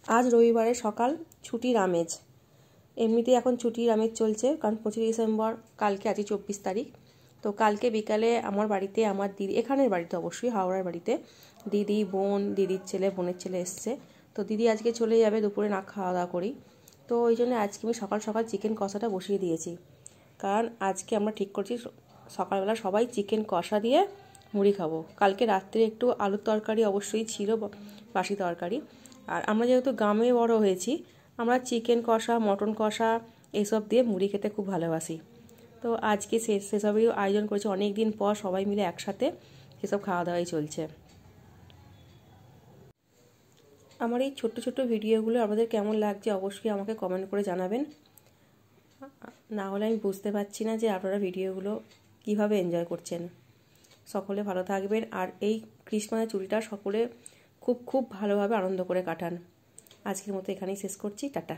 आज रविवार सकाल छुटिर आमेज एमनिते एखन छुटिर आमेज चलছে কারণ 25 ডিসেম্বর কালকে आज 24 तारीख तो কালকে বিকালে আমার বাড়িতে আমার দিদি এখানের বাড়িতে অবশ্যই হাওড়ার বাড়িতে দিদি বোন দিদির ছেলে বোনের ছেলে এসেছে তো দিদি আজকে চলে যাবে দুপুরে না খাওয়া দাওয়া করি তো ওইজন্য আজকে আমি সকাল সকাল চিকেন কষাটা বসিয়ে দিয়েছি কারণ আজকে আমরা ঠিক করছি সকালবেলা সবাই চিকেন কষা দিয়ে মুড়ি খাবো কালকে রাতে একটু আলুর তরকারি অবশ্যই ছিল বাসি তরকারি আর আমরা যেহেতু গ্রামে বড় হয়েছি আমরা চিকেন কষা মটন কষা এইসব দিয়ে মুড়ি খেতে খুব ভালোবাসি তো আজকে সেসবেরই আয়োজন করেছি অনেক দিন পর সবাই মিলে একসাথে সেসব খাওয়া দাওয়াই চলছে আমার এই ছোট ছোট ভিডিওগুলো আপনাদের কেমন লাগছে অবশ্যই আমাকে কমেন্ট করে জানাবেন না হলে আমি বুঝতে পারছি না যে আপনারা ভিডিওগুলো কিভাবে এনজয় করছেন সকলে ভালো থাকবেন আর এই ক্রিসমাসের ছুটিটা সকলে খুব খুব ভালোভাবে আনন্দ করে কাটান আজকের মতো এখানেই শেষ করছি টাটা।